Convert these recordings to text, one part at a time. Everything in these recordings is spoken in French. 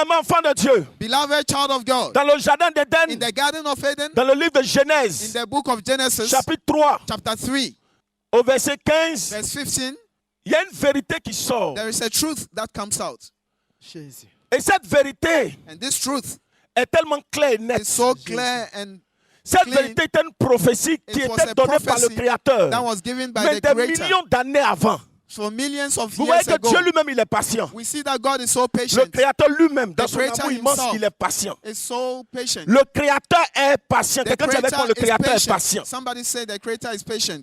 Bien-aimé enfant de Dieu, Beloved child of God, dans le jardin in d'Éden, the Garden of Eden, dans le livre de in Genèse, the book of Genesis, chapitre 3, chapter 3, au verset 15, verse 15, il y a une vérité qui sort. there is a truth that comes out. Jésus. Et cette vérité And this truth est tellement claire et is nette. so clear and Cette clean. vérité est une prophétie qui It was était a donnée par le prophecy Créateur. that was given by Mais the des Creator. millions d'années avant. For millions of Vous voyez years que ago, Dieu lui-même, il est patient. we see that God is so Le patient. Créateur lui-même, dans The son Creator amour immense, himself il est patient. Is so patient. Le Créateur est patient. The Quelqu'un dit avec moi, le Creator Créateur is est patient. patient. Somebody say the Creator is patient.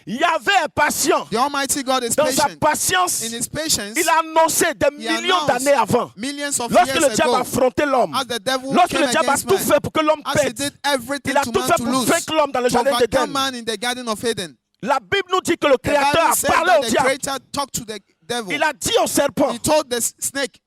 Yahvé est patient. The Almighty God is Dans sa patient. patience, In His patience, il a annoncé des He millions announced d'années avant. millions of Lorsque years le diable a ago, affronté l'homme, as the devil lorsque came le diable a against tout man, fait pour que l'homme as he pète, did everything il a to tout man fait to pour lose, vaincre l'homme dans le to jardin overcome d'Éden. man in the Garden of Eden. La Bible nous dit que le The Créateur Bible a said parlé that au the diable. Creator talked to the devil. Il a dit au serpent, He told the snake,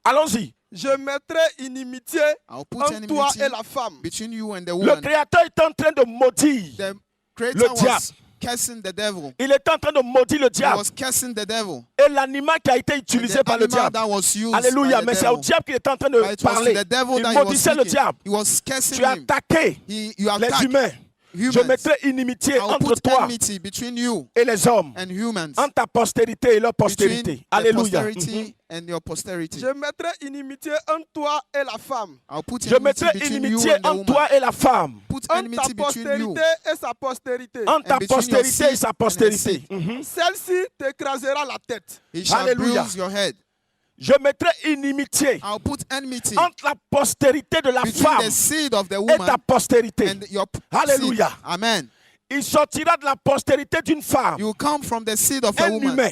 Allons-y. Je mettrai inimitié I'll put entre toi enmity et la femme. between you and the le woman. Créateur est en train de maudire. The Creator Le diable. was cursing the devil. Il est en train de maudire le He diable. was cursing the devil. Et l'animal qui a été utilisé The par le animal diable. that was used Alléluia. by the Mais c'est au devil. diable qu'il est en train de But it was parler. to the devil Il that he was maudissait le speaking. diable. He was cursing Tu as him. attaqué You les attacked humains. Je humans. mettrai inimitié I'll entre put toi enmity between you et les hommes, and humans. entre ta postérité et leur Between postérité. the Alléluia. posterity and your posterity. Je mettrai inimitié entre toi et la femme. I'll put Je enmity mettrai between you inimitié and the entre woman. toi et la femme, Put Entre ta enmity between you postérité et sa postérité. entre ta and between your postérité seed et sa and her postérité. seed. Celle-ci t'écrasera la tête. He shall Alléluia. bruise your head. Je mettrai inimitié I'll put enmity entre la postérité de la between femme the seed of the et woman ta postérité. and your Alléluia. seed. Amen. Il sortira de la postérité d'une femme You come from the seed of a Un woman, humain.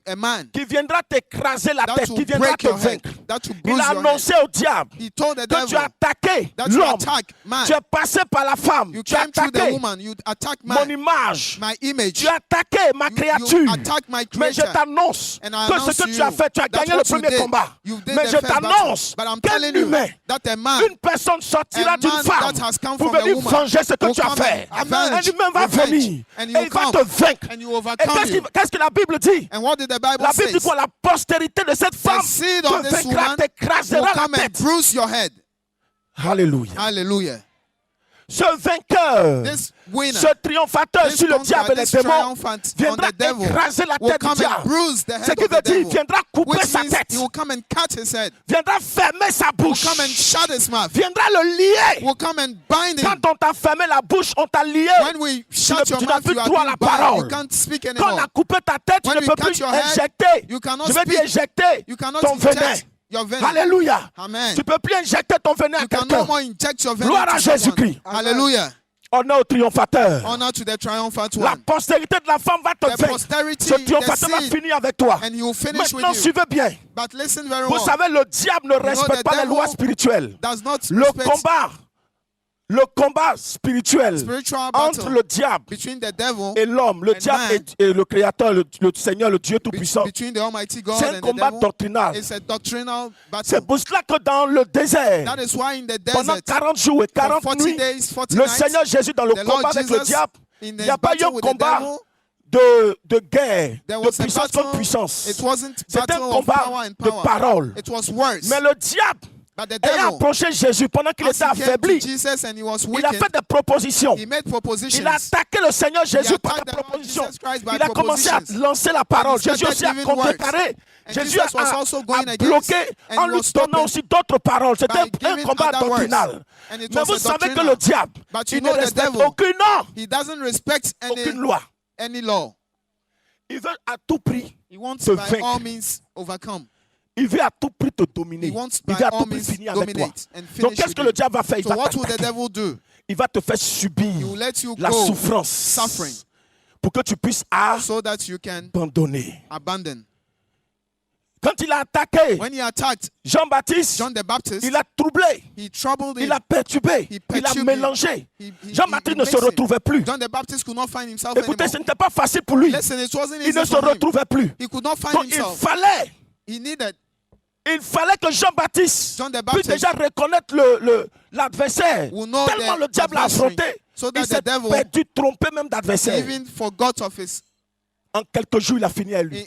a man. qui viendra t'écraser la That tête, will qui viendra break te your head. vaincre. That will Il bruise a your head. annoncé au diable He told the que tu as devil attaqué that you l'homme. attack man. Tu es passé par la femme. You Tu as came through the attaqué woman. You attack mon man, image. my image. Tu as attaqué ma You créature. attack my Mais je creator. t'annonce And I que announce ce que to tu as you fait, tu as that gagné le what you premier did, combat. you did Mais the je first battle. t'annonce But I'm qu'un telling you humain, that a man, une personne sortira a d'une man femme that has come pour from a venir woman venger ce que will tu as come fait. and Un avenge, humain va revenge, venir and he et will il va come te vaincre. and you Et overcome you. qu'est-ce que la Bible dit? And what did the Bible La Bible say? dit quoi? La postérité de cette femme The seed te of this vaincra, woman will t'écrasera come la and tête. bruise your head. Alléluia. Hallelujah. Ce vainqueur, This winner, ce triomphateur this sur le conqueror, diable et les this démons triumphant on viendra the devil écraser la will tête du come and diable. bruise the Ce head qui of veut the dire qu'il devil. viendra couper Which sa means tête. he will come and cut his head. Viendra fermer sa Will bouche. come and shut his mouth. Viendra le lier. Will come and bind him. Quand on t'a fermé la bouche, on t'a lié. When we Tu shut your n'as mouth, plus you are droit à la being bound. parole. You can't speak Quand on anymore. a coupé ta tête, tu When ne we peux cut plus your head, injecter. you cannot Je vais dire speak. injecter You cannot ton venin. inject your venom. Alléluia. Amen. Tu ne peux plus injecter ton venin à You can no quelqu'un. more inject your venom Gloire à to someone. Jésus-Christ. Hallelujah. Honneur au triomphateur. Honor to the triumphant La one. postérité de la femme va te The vaincre. posterity, Ce the triomphateur va seed, finir avec toi. and he will finish Maintenant, with you. suivez bien. But listen very Vous well. savez, le diable ne know respecte the pas les devil lois spirituelles. Does not Le respect combat spirituel spiritual entre battle le diable between the devil et l'homme, le and diable man, et le créateur, le Seigneur, le Dieu Tout-Puissant. between the Almighty God C'est un and the combat devil. doctrinal. It's a doctrinal C'est battle. pour cela que dans le désert, That is why in the pendant desert, 40 jours et for 40 40 nuits, days, 40 le nights, Seigneur Jésus dans le the Lord combat avec le Jesus, diable, in il the n'y a pas eu battle un with the combat devil, de guerre, there de was a puissance battle. contre puissance. It wasn't C'est un battle of power combat and de power. parole. It was words. Mais le diable But the ayant devil, approché Jésus pendant qu'il as était he came to affaibli, Jesus and he was il a weakened, fait des propositions. he made propositions. Il a attaqué le Seigneur Jésus par attacked des the Lord propositions. Jesus Christ by Il a commencé à propositions. lancer la parole. And he Jésus aussi a started giving contrecarré. And Jésus Jesus was also a going against, bloqué and en he lui was donnant stopping aussi d'autres paroles. C'était by un giving combat other words. doctrinal. And it Mais was vous a savez que doctrinal. le diable, But you il ne know the respecte devil, aucune norme, he doesn't respect aucune loi. any law. Il veut à tout prix He wants te by vaincre. all means overcome. Il veut à tout prix te dominer. He wants Il by veut à all tout prix means finir avec toi. dominate and Donc finish qu'est-ce with que you. le diable va faire? Il So va what will the t'attaquer. devil do? Il va te faire subir He will let you la go souffrance suffering pour que tu puisses so that you can abandonner. abandon. Quand il a attaqué When he attacked Jean-Baptiste, John the Baptist, il a troublé, he troubled him. il a perturbé, He il a perturbed mélangé. He Jean-Baptiste ne se mixed him. retrouvait plus. John the Baptist could not find himself Écoutez, ce anymore. n'était pas facile pour lui. Listen, it wasn't Il easy ne se for him. retrouvait plus. He could not find Donc il himself. fallait He needed que Jean-Baptiste John the puisse Baptist déjà reconnaître l'adversaire. will know Tellement the le diable l'a adversary, affronté, so il that s'est the devil perdu, trompé même d'adversaire. even forgot of his. En quelques jours, il a fini à lui.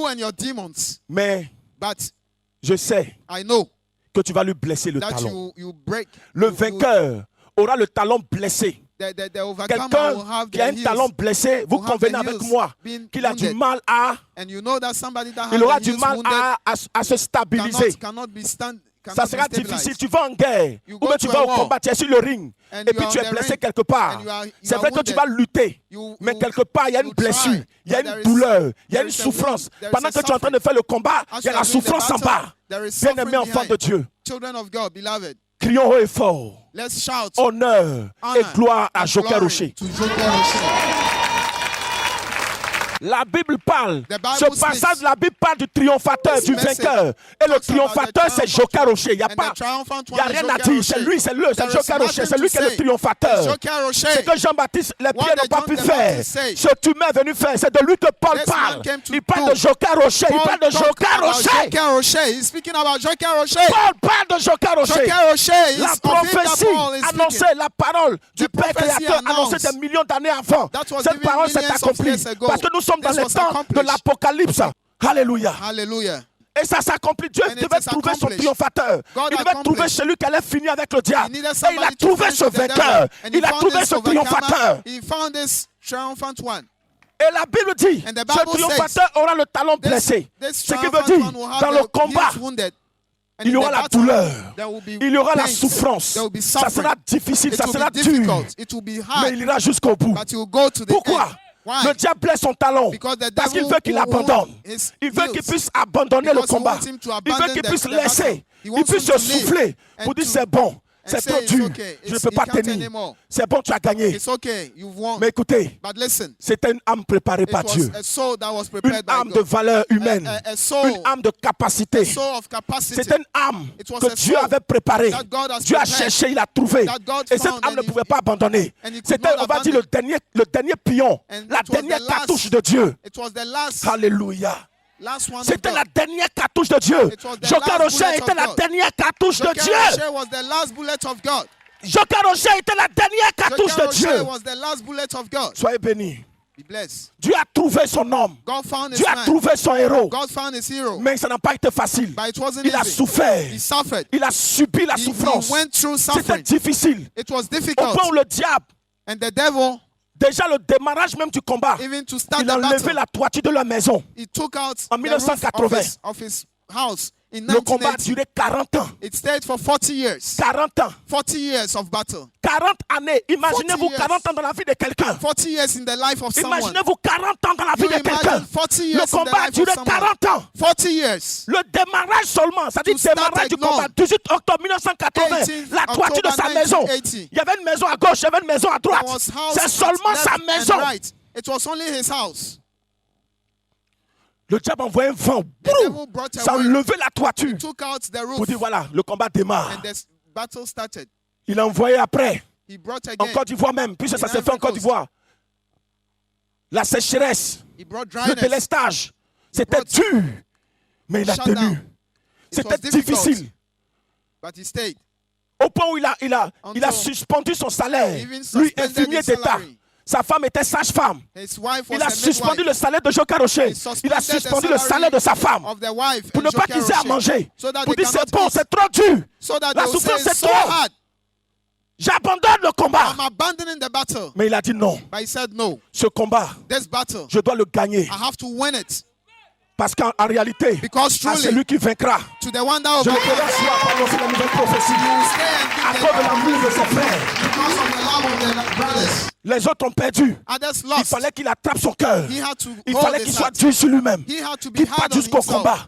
you and your demons. Mais But je sais I know que tu vas lui blesser le that talon. you break. Le you- vainqueur aura le talon blessé. The overcomer will Quelqu'un have qui a their un talon heels. blessé, vous will have convenez the avec heels moi being qu'il a du wounded. mal à, And you know that somebody that has il aura the du heels mal wounded à se stabiliser. cannot be Ça sera difficile. Tu vas en guerre You ou go bien tu to vas a au war, combat, tu es sur le ring and et you puis are tu on es the blessé ring, quelque part. and you C'est are vrai que tu wounded. vas lutter, You- mais you- quelque part il y a une you blessure, try, il y a but une there is- douleur, il y a there une is a souffrance. wound, there is Pendant a que tu es en train de faire le combat, As il y a you la are doing the souffrance en battle, bas. there is Bien-aimé suffering enfant de behind. Dieu, Children of God, beloved, crions haut et fort. let's shout Honneur et honor gloire à and Joker glory Rocher. to Joker Rocher. La Bible parle, The Bible ce passage de la Bible parle du triomphateur, This du message vainqueur. Et le talks about triomphateur, the c'est triumphant Joker Rocher. Il n'y a and pas, the triumphant il y a one is rien à Joker dire. C'est Rocher. lui, c'est There Joker is Rocher. C'est nothing lui to qui est le say. triomphateur. It's Joker Rocher. C'est que Jean-Baptiste, les What pieds the n'ont pas John pu the faire. Baptist say. Ce que tu m'es venu faire, c'est de lui que Paul This parle. man came to Il parle do. de Joker Rocher. Il Paul parle de talk Joker about Rocher. Joker Rocher. He's speaking about Joker Rocher. Paul parle de Joker Rocher. Joker Rocher is La of him that prophétie Paul is annoncée, speaking. la parole du The Père prophecy créateur annoncée announced. des millions d'années avant. That was Cette given parole s'est millions of accomplie. years ago. Parce que nous sommes dans This le was temps de accomplished. l'Apocalypse. Alléluia. Hallelujah. Et ça s'accomplit. Dieu And it devait is trouver son accomplished. triomphateur. God Il devait trouver accomplished. celui qui allait finir avec le diable. He needed Et il a somebody to trouvé finish ce with the vainqueur. devil. And he Il a found trouvé this ce overcomer. triomphateur. He found this triumphant one. Et la Bible dit, And the ce Bible triomphateur aura le talon blessé. This Ce qui veut triumphant dire, one will have dans le the combat, heels wounded. And il y in aura the la battle, douleur. there will be Il y aura la pains. souffrance. There will be Ça suffering. sera difficile, It ça will sera be dur. difficult. It will be Mais hard. il ira jusqu'au bout. But he will go to the Pourquoi? end. Why? Le diable blesse son talon. Because the Parce qu'il devil veut qu'il will abandonne. wound his Il veut qu'il heels. puisse abandonner le Because he combat. wants him to Il abandon veut qu'il the puisse battle. laisser. He Il wants puisse him se to leave souffler and pour dire to- c'est bon, and c'est say trop it's dur. okay. Je ne It's- peux pas he can't tenir. anymore. C'est bon, tu as gagné. It's okay. You've won. Mais écoutez, But listen, c'était une âme préparée it par was Dieu. a soul that was Une prepared by âme de God. valeur humaine. A soul, Une âme de capacité. a soul of capacity. C'était une âme It was que a Dieu soul avait préparée. that God has Dieu a prepared. cherché, il a trouvé. That God Et cette found âme ne and he- pouvait pas abandonner. and he could C'était, not on va dire, abandon. le dernier pion, And la it was dernière the last- cartouche de Dieu. It was the last Alléluia. one of C'était God. la dernière cartouche de Dieu. It was the Joker last Rocher bullet était of la God. dernière cartouche de Joker Dieu. Rocher was the last bullet of God. Joker Rocher était la dernière cartouche Joker de Dieu. Rocher was the last bullet of God. Soyez bénis. Be blessed. Dieu a trouvé son homme. God found his Dieu a man. trouvé son héros. God found his hero. Mais ça n'a pas été facile. But it wasn't Il a easy. souffert. He suffered. Il a subi la He souffrance. went through C'était suffering. difficile. It was Au point où difficult. le diable, And the devil, déjà le démarrage même du combat, even to start il a the enlevé battle, la toiture de la maison. he took out En the roof 1980. of his house in Le combat a 1980. duré 40 ans. It stayed for 40 years. 40 ans. 40 years of battle. 40 années. Imaginez-vous 40 40 ans dans la vie de quelqu'un. 40 years in the life of someone. Imaginez-vous 40 ans dans la vie You de quelqu'un. imagine 40 Le years in the combat a life duré of someone. 40 ans. 40 years. Le démarrage seulement, c'est-à-dire To start démarrage du alone. combat, 18 octobre 1980, 18 la toiture de October sa maison. 1980. Il y avait une maison à gauche, il y avait une maison à There droite. was house C'est seulement at sa left maison. and right. It was only his house. Le diable envoyait un vent. The Boum! devil brought a Ça a wind. levé la toiture. Took out the Pour roof. dire voilà, le combat démarre. And the battle started. Il a envoyé après, He brought en again. Côte d'Ivoire même, puisque ça In s'est fait en Ivory Côte Coast. d'Ivoire. La sécheresse, He brought le dryness. délestage. C'était brought dur, mais il a shutdown. tenu. It C'était was difficult. difficile. But he stayed. Au point où il a Until suspendu son salaire. even Lui, suspended infirmier his d'État. salary. Sa femme était sage-femme. His wife was Il a a suspendu midwife. le salaire de Joker Rocher. He suspended Il a the suspendu le salary salaire de sa femme. of the wife Pour and ne pas Joker qu'ils aient à Rocher. manger. So that Pour they dire c'est cannot bon, eat. c'est trop dur. So that La they will say souffrance, c'est it's so trop. hard. J'abandonne le combat. I'm abandoning the battle. Mais il a dit non. But he said no. Ce combat, This battle, je dois le gagner. I have to win it. Parce qu'en réalité, Because à truly, celui qui vaincra, to the one that je will ne overcome, pourrai pas annoncer la nouvelle prophétie. you will stay À and cause de give l'amour de ses frères. because of the love of the brothers. Les autres ont perdu. Others Il lost. fallait qu'il attrape son cœur. He had to Il hold fallait his qu'il soit heart. dur sur lui-même. He had to be Qu'il hard parte on jusqu'au himself. combat.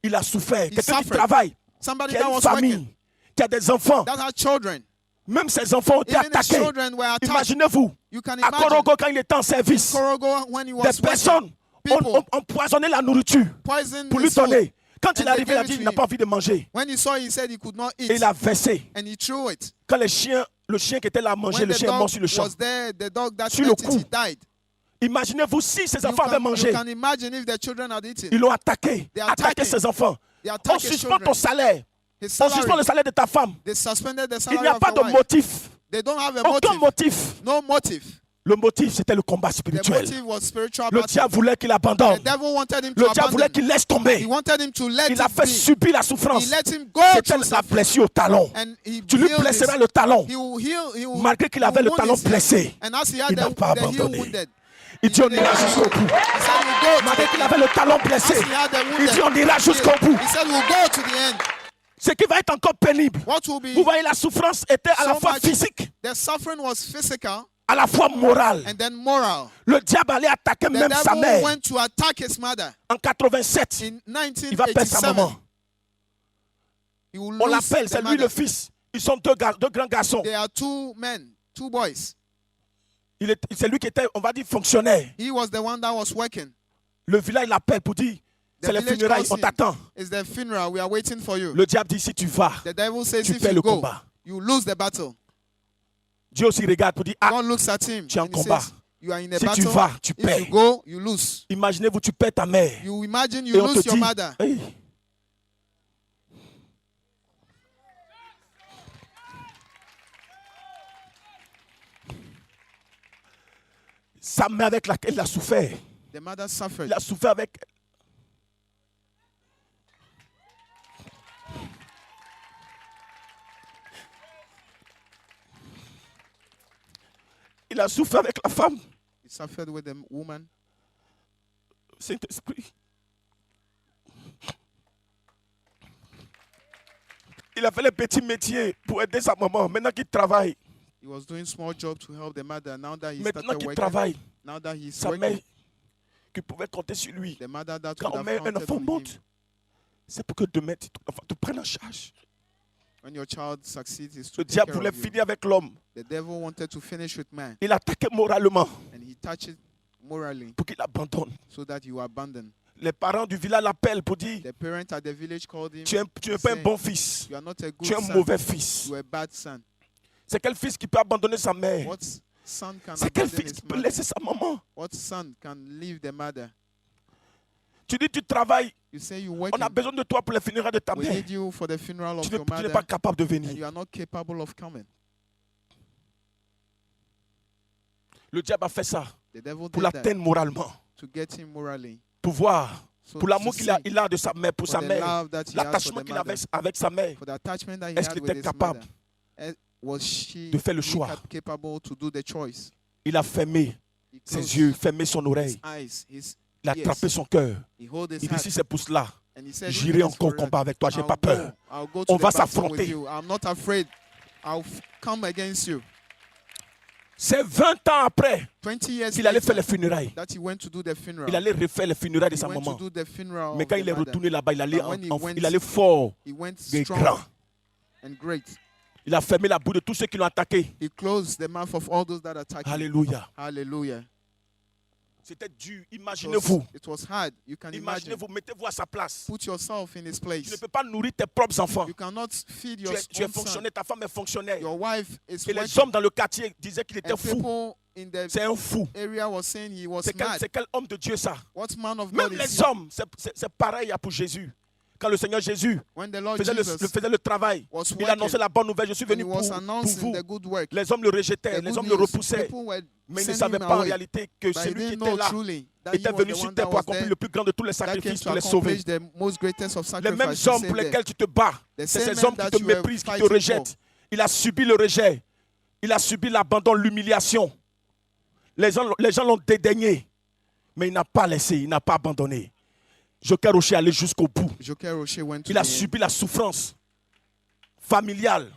Il a souffert. Quelqu'un qui suffered. travaille, Somebody qui a that une was working, famille, qui a des enfants. that had children. Même ses enfants ont été Even his attaqués. children were attacked. Imaginez-vous, You can à imagine. Korogo, quand il était en service, Korogo, when he was des personnes working, people ont empoisonné la nourriture poisoned pour lui his food. donner. Quand il And est arrivé, they il a gave dit it qu'il to n'a pas envie de manger. When he saw, he said he could not eat. Et il a versé. And he threw it. Quand le chien qui était là à manger, When le the chien est mort dog sur le champ. was there, the dog that Sur le ate it, coup. he died. Imaginez-vous si ses You enfants avaient mangé. you can imagine if the children had eaten. Ils l'ont attaqué. They Attaqué attacked ses enfants. They On attacked his suspend ton children. salaire. His On suspend salary. le salaire de ta femme. They suspended the Il salary n'y a of pas the de wife. motif. They don't have a Aucun motive. motif. No motive. Le motif, c'était le combat The spirituel. motive was spiritual Le battle. diable voulait qu'il The abandonne. devil wanted him to Le diable voulait abandon. qu'il laisse He tomber. wanted him to let Il a it fait be. subir la He souffrance. let him go C'était through la suffering. blessure au talon. And he Tu lui healed blesseras his- le talon. He will Malgré qu'il avait le wound talon his leg. blessé, And as he had il n'a pas the heel abandonné. wounded, Il dit on ira jusqu'au bout. he said we'll go to Malgré the qu'il end. avait le talon blessé, As he had the il dit on wounded ira jusqu'au bout. he said we'll go to the end. Ce qui va être encore pénible. What will be Vous voyez, la souffrance était à la so fois much- physique, the suffering was physical à la fois morale. and then moral. Le diable allait attaquer The même sa devil mère. went to attack his mother En 87, in il va perdre sa 1987. maman. He will On lose l'appelle, the c'est lui mother. le fils. Ils sont deux grands garçons. There are two men, two boys. C'est lui qui était, on va dire, fonctionnaire. He was the one that was working. Le village l'appelle pour dire, c'est les village funérailles, calls on him. t'attend. It's the funeral. We are waiting for you. Le diable dit, si tu vas, The devil says tu if perds you le go, combat. you lose the battle. Dieu aussi regarde pour dire, ah, God looks at him Tu es en and he combat. says, you are in a Si tu battle. vas, tu If perds. you go, you lose. imaginez-vous, tu perds ta mère. You imagine Et you on te lose your dit, mother. hey, sa mère avec laquelle il a souffert. The mother suffered. Il a souffert avec. Il a souffert avec la femme. He suffered with the woman. Saint-Esprit. Il a fait les petits métiers pour aider sa maman. Maintenant qu'il travaille, He was doing small job to help the mother. Now that he maintenant started qu'il working, travaille, now that he's sa mère working, qui pouvait compter sur lui. the mother that Quand would on met have un counted enfant on him. monte, c'est pour que demain tu te prennes en charge. When your child succeeds, is to Le take diable care voulait of you. finir avec l'homme. The devil wanted to finish with man, Il attaquait moralement and he touched it morally pour qu'il abandonne. so that you abandon. Les parents du village l'appellent pour dire The parent at the village called him. tu n'es pas un saying, bon fils, you are not a good tu es un son. mauvais fils. You are a bad son. C'est quel fils qui peut abandonner sa mère? What son can C'est quel abandon fils his qui peut mother? laisser sa maman? What son can leave the mother? Tu dis tu travailles, You say you on working. a besoin de toi pour les funérailles de ta We mère. need you for the funeral of Tu your n'es mother, pas capable de and venir. you are not capable of coming. Le diable a fait ça The devil pour did that l'atteindre moralement, to get him morally. pour voir, So pour to l'amour see, il a de sa mère, pour for sa the mère, love that he has for l'attachement the qu'il avait mother, avec sa mère. for the attachment that he Est-ce had qu'il with était his capable mother. Was she de faire le choix? capable to do the choice? Il a fermé He ses closed yeux, fermé son his oreille. eyes, his Il a ears. attrapé son cœur. He hold his Il dit heart, si c'est pour cela, and he said, j'irai "If it is encore au for that, combat avec toi, j'ai I'll pas peur. go. I'll go to On the va battle with s'affronter. you. I'm not afraid. I'll come against you." C'est 20 ans après 20 years qu'il allait faire les later, funérailles. that he went to do the funeral. Il allait refaire les funérailles de He sa went maman. to do the funeral Mais of quand the il est mother. retourné là-bas, il allait, But when he went- il allait fort He went et strong grand. and great. Il a fermé la bouche de tous ceux qui l'ont attaqué. He closed the mouth of all those that attacked him. Alléluia. Hallelujah. C'était dur. It Imaginez-vous. was hard. You can imagine. Imaginez-vous, mettez-vous à sa place. Put yourself in his Tu ne place. peux pas nourrir tes propres enfants. You cannot feed Tu your es own son. fonctionnaire, ta femme est fonctionnaire. Your wife is Et les working. hommes dans le quartier disaient qu'il était And fou. people in the C'est un fou. area was saying he was C'est mad. quel homme de Dieu ça? What man of Même God is les he? hommes, c'est pareil pour Jésus. Quand le Seigneur Jésus When the Lord faisait Jesus le travail, was il working, annonçait la bonne nouvelle. Je suis and venu he pour was announcing vous. the good work, Les hommes le rejetaient, the les good hommes le news, repoussaient. people were Mais ils ne sending savaient him pas en away. réalité que But he celui qui didn't était know là truly that he était was venu the sur one terre that pour was accomplir there, le plus grand de tous les that came sacrifices to pour les sauver. accomplish the most greatest of Les mêmes sacrifices to hommes save pour them. lesquels tu te bats, The c'est same ces men hommes qui that te you were méprisent, qui te fighting rejettent. Il a subi le rejet. Il a subi l'abandon, l'humiliation. Les gens l'ont dédaigné. Mais il n'a pas laissé, il n'a pas abandonné. Joker Rocher allait jusqu'au bout. Joker Roche went to Il a the end, subi la souffrance familiale,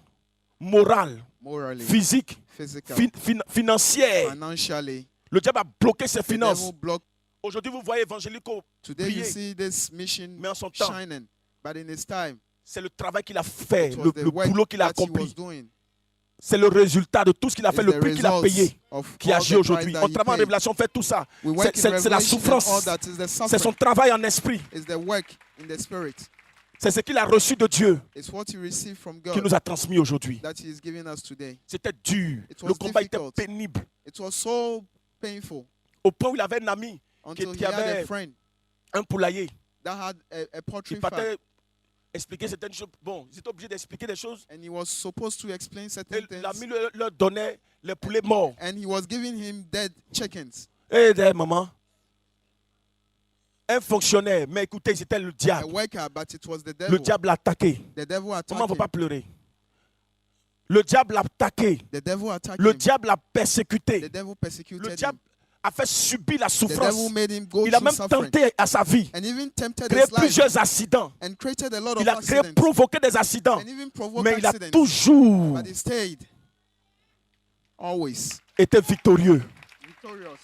morale, morally, physique, physically, financière. financially. Le diable a bloqué ses The finances. devil blocked. Aujourd'hui, vous voyez Évangélico Today you prier. see this mission Mais en son temps, shining, but in his time, c'est le travail qu'il a fait, it le was the work boulot qu'il a that he was accompli. doing. C'est le résultat de tout ce qu'il a It's fait, le the prix qu'il a results payé, of qui all agit the aujourd'hui. price that On he travaille en paid. révélation, fait tout ça. We work in C'est la revelation and all souffrance. that is the C'est son suffering. travail en esprit. It's the work in the spirit. C'est ce qu'il a reçu de Dieu It's what he received from qui God nous a transmis aujourd'hui. that he is giving us today. C'était dur. It was Le combat était difficult. pénible. It was so painful Au point où il avait un ami until qui he had avait a friend un poulailler. that had a Il poultry farm. partait expliquer certaines choses. Bon, ils étaient obligés d'expliquer des choses. And he was supposed to explain Et certain things. l'ami leur donnait les poulets morts. And he was giving him dead chickens. Et maman, un fonctionnaire, mais écoutez, c'était le A diable. worker, but it was the Le devil. diable l'a attaqué. The devil Maman, attacked il ne faut him. pas pleurer. Le diable l'a attaqué. The devil attacked Le him. diable l'a The persécuté. devil Le persecuted diable him. a fait subir la The souffrance. devil made him go Il a through même suffering. tenté à sa vie. And even tempted Créé his life. plusieurs accidents. And created a lot Il of a créé, accidents. provoqué des accidents. And even provoked Mais il a accidents. toujours But he stayed. Always. été victorieux. Victorious.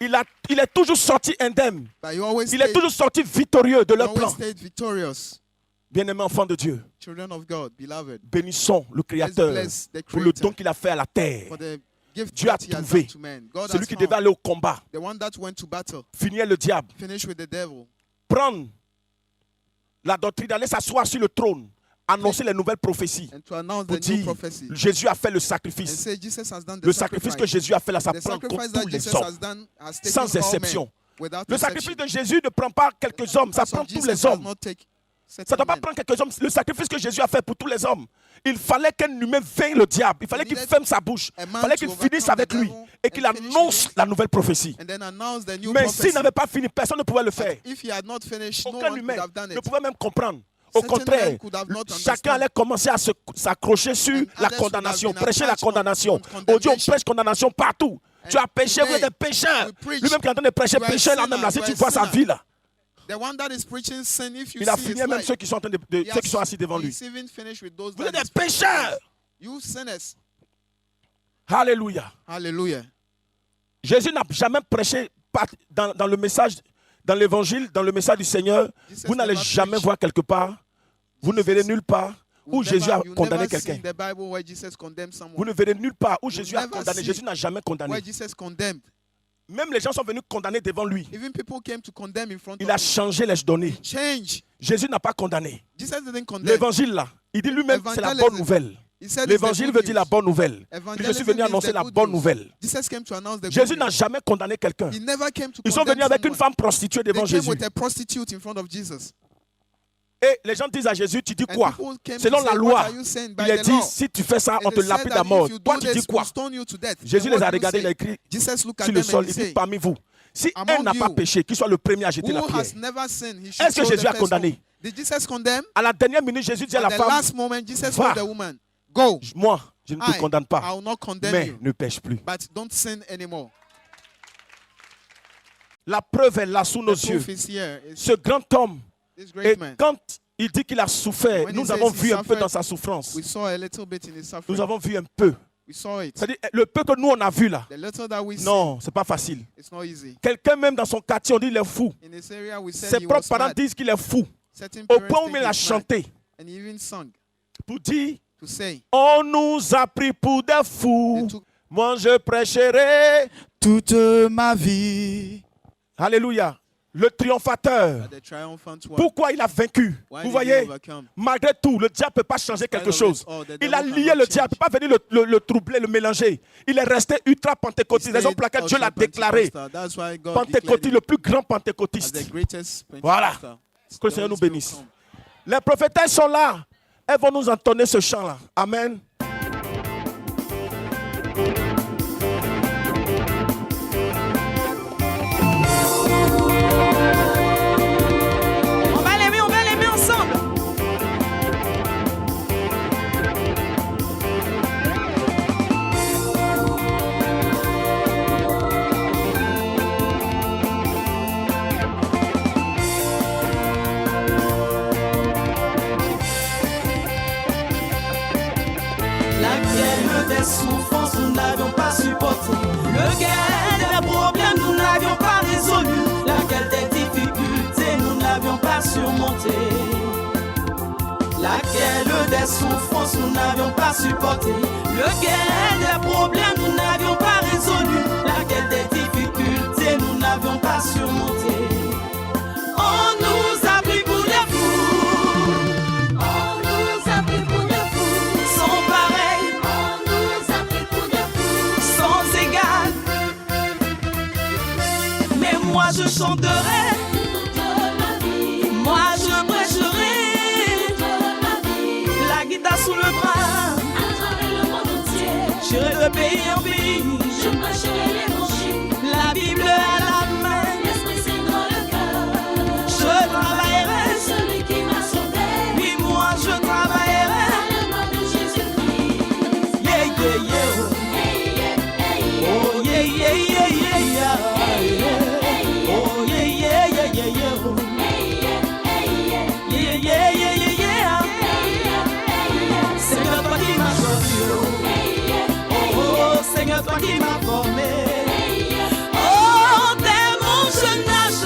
Il est toujours sorti indemne. But he always Il est stayed, toujours sorti victorieux de he leur always plan. stayed victorious. Bien-aimés enfants de Dieu, Children of God, beloved. bénissons le Let's Créateur bless the pour le don Creator qu'il a fait à la terre. for the gift Dieu a that he has trouvé done to men. God celui has qui devait found aller au combat, the one that went to battle. finir le diable, Finish with the devil. prendre la doctrine, aller s'asseoir sur le trône, annoncer les nouvelles prophéties. And to announce Pour the new dire, prophecy. Jésus a fait le And sacrifice. say Jesus has done the Le sacrifice que sacrifice. Jésus a fait là, ça The prend sacrifice contre that tous les Jesus hommes, has done has taken sans all men exception. without Le exception. sacrifice de Jésus ne prend pas quelques hommes, ça Sacrifice prend of tous Jesus les does hommes. not take Ça ne certain doit pas men. prendre quelques hommes. Le sacrifice que Jésus a fait pour tous les hommes, il fallait qu'un humain vainque le diable. Il fallait qu'il ferme sa bouche. a Il man fallait to qu'il finisse overcome avec the lui devil et qu'il and finish annonce with it. la nouvelle prophétie. And then announce the new Mais prophecy. s'il n'avait pas fini, personne ne pouvait le faire. But if he had not finished, no Aucun one could humain have done ne it. pouvait même comprendre. Au Certain contraire, men could have not chacun understand. allait commencer à s'accrocher sur And la others condamnation, would have been prêcher la attached on condamnation. condemnation. Oh Dieu, on prêche condamnation partout. Tu as péché, vous today, êtes des pécheurs. we preach, Lui-même qui est en train de prêcher, you are a pécheur là-même, là, sinner, si you tu are a vois sa sinner. vie là, The one that is preaching sin, if you il a see fini his même life, ceux qui sont, en train ceux qui sont assis devant lui. he's even finished with those Vous that êtes des is preaching. pécheurs. You sinners. Alléluia. Hallelujah. Jésus n'a jamais prêché dans le message, dans l'évangile, dans le message du Seigneur. Jesus Vous n'allez never jamais preached. voir quelque part, vous ne verrez nulle part où You'll Jésus a you'll condamné never see quelqu'un. in the Bible where Jesus condemned someone. Vous ne verrez nulle part où You'll Jésus a never condamné. see Jésus n'a jamais condamné. Where Jesus condemned. Même les gens sont venus condamner devant lui. Even people came to condemn in front Il of a him. changé les données. Change. Jésus n'a pas condamné. Jesus didn't condemn. L'évangile là, il dit lui-même c'est la bonne Evangelism. nouvelle. He said it's the L'évangile good veut dire la news. bonne nouvelle. Je Evangelism suis venu is annoncer the la good bonne news. nouvelle. Jesus came to announce the Jésus good n'a news. jamais condamné quelqu'un. He never came to Ils sont condemn venus avec une someone. femme prostituée They devant came Jésus. with a prostitute in front of Jesus. Et les gens disent à Jésus, tu dis And quoi? people came Selon to la say, loi, what are you saying by il est the dit, law? si tu fais ça, And on te they lapide said à that mort. if you Toi, do tu dis this, quoi? we'll stone you to death. Jésus Then les a what do you regardés, il a say? écrit Jesus looked at sur le them sol, and il he dit, said, parmi vous, si un Among n'a pas you, péché, qu'il soit le premier à jeter la who pierre. has never sinned, he should Est-ce que throw Jésus the a first condamné? stone. Did Jesus condemn? À la dernière minute, Jésus dit à la At the femme, last moment, Jesus Va. told the woman, go. moi, je ne te I condamne pas, will not condemn mais you, ne pêche plus. but don't sin anymore. La preuve est là sous nos The yeux. proof is here. It's Ce grand homme, this et great man. quand il dit qu'il a souffert, When he nous says avons he vu un peu suffered, dans sa souffrance. We saw a little bit in his Nous suffering. avons vu un peu. We saw it. C'est-à-dire, le peu que nous on a vu là, The little that we see, non, c'est pas facile. it's not easy. Quelqu'un même dans son quartier, on dit il est fou. In this area, we said Ses he propres was parents mad. disent qu'il est fou. Certain Au parents point où think il a he's mad. chanté And he even sung pour dire, to say, on nous a pris pour des fous. they took Moi je prêcherai. Toute ma vie. Alléluia. Le triomphateur. the triumphant one. Pourquoi il a vaincu? Why Vous did he voyez, overcome? malgré tout, le diable ne peut pas changer quelque Spite of chose. it all, the Il devil a lié cannot le diable, il ne peut pas venir le troubler, le mélanger. Il est resté ultra pentecôtiste. Raison pour laquelle Dieu l'a déclaré That's why God pentecôtiste, declared le plus grand him as pentecôtiste. the greatest Voilà. Pentecostal. Que le Seigneur nous The Holy bénisse. Spirit Les prophétesses sont là. Elles vont nous entonner ce chant-là. Amen. On va l'aimer ensemble. Laquelle des souffrances nous n'avions pas supporté, lequel des problèmes nous n'avions pas résolu, laquelle des difficultés nous n'avions pas surmonté, laquelle des souffrances nous n'avions pas supporté, lequel des problèmes nous n'avions pas résolu, laquelle des difficultés nous n'avions pas surmonté. On nous a pris pour des fous. On nous a pris pour des fous. Sans pareil. On nous a pris pour des fous. Sans égal. Mais moi je chanterai. Moi je prêcherai. qui m'as formé. Oh, dès mon jeune âge,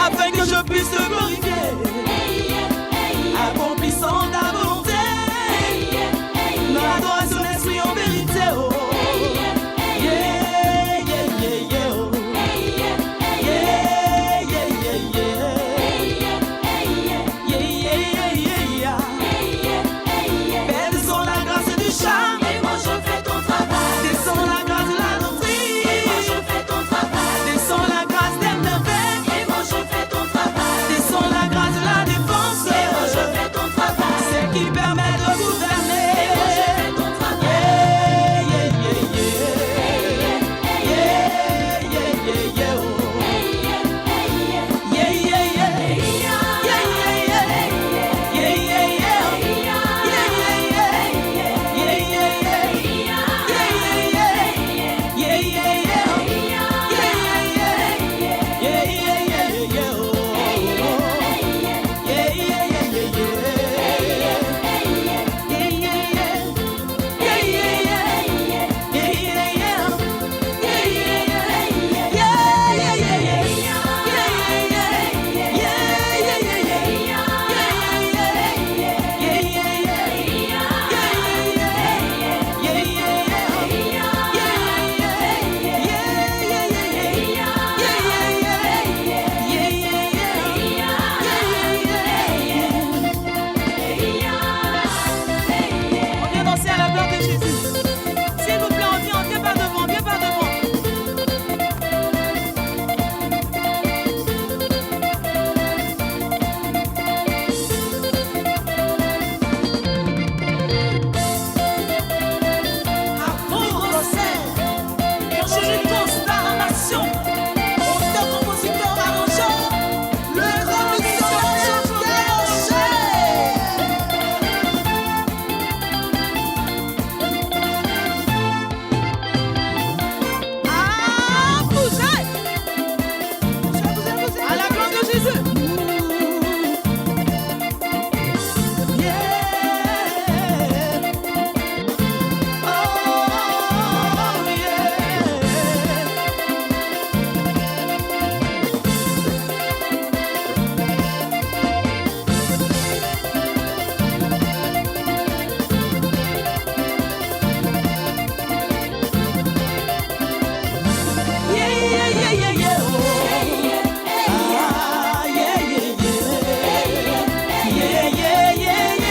afin que je puisse te glorifier, accomplissant ta volonté, dans l'adoration d'esprit en vérité. Oh, yeah, yeah, yeah, yeah, oh. Yeah, yeah, yeah, yeah. Yeah, yeah, yeah, yeah. Descends la grâce du charme. Et moi je fais ton travail. Descends la grâce de la doctrine. Et moi je fais ton travail. Descends la grâce des merveilles. Et moi je fais ton travail. Descends la grâce de la défense. Et moi je fais ton travail. C'est qui permet de gouverner. Et moi je fais ton travail. Yeah, yeah, yeah, yeah. Yeah, yeah, yeah, yeah, oh. Yeah, yeah, yeah. Yeah, yeah, yeah. Yeah, yeah, yeah. On vient danser à la gloire de Jésus. S'il vous plaît, on vient par devant, viens par devant. Angélique Constant, Nation, auteur, compositeur, arrangeur, le grand missionnaire Joker Rocher. Ah, bougez! À la gloire de Jésus. Yeah. Oh, yeah. Yeah, yeah, yeah, yeah, yeah, oh. Ah, yeah, yeah, yeah. Yeah, yeah, yeah, yeah.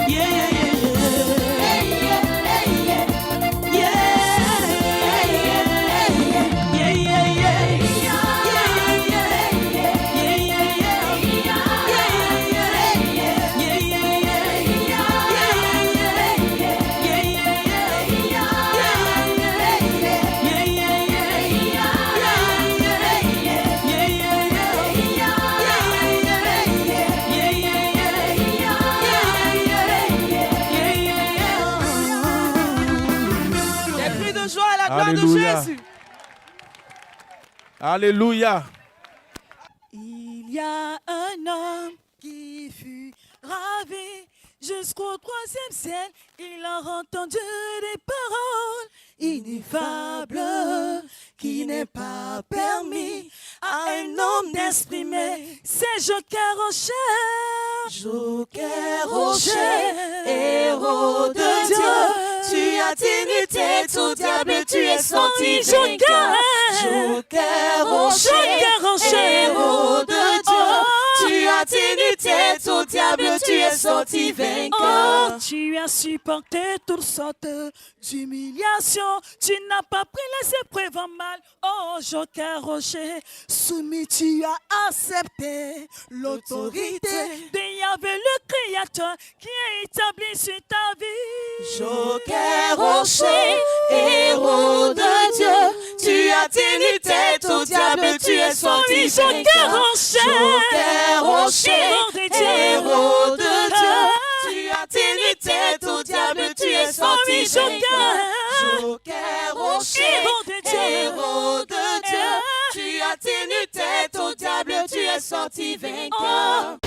Yeah, Des cris de joie à la gloire de Alléluia. Jésus. Alléluia. Il y a un homme qui fut ravi jusqu'au 3e ciel. Il a entendu des paroles ineffables qui n'est pas permis à un homme d'exprimer. C'est Joker Rocher. Joker Rocher, héros de Dieu. Tu as tenu tout diable, tu es sorti vainqueur. Joker Rocher, héros de Dieu. Tu as tenu tête au diable, tu es sorti vainqueur. Oh, tu as supporté toutes sortes d'humiliations. Tu n'as pas pris les épreuves en mal. Oh, Joker Rocher, soumis, tu as accepté l'autorité de Yahvé, le Créateur, qui est établi sur ta vie. Joker Rocher, héros de Dieu, tu as tenu tête au diable, tu es sorti vainqueur. Joker Rocher, héros de Dieu, tu as tenu tête au diable, tu es sorti vainqueur. Joker Rocher, héros de Dieu, tu as tenu tête au diable, tu es sorti vainqueur.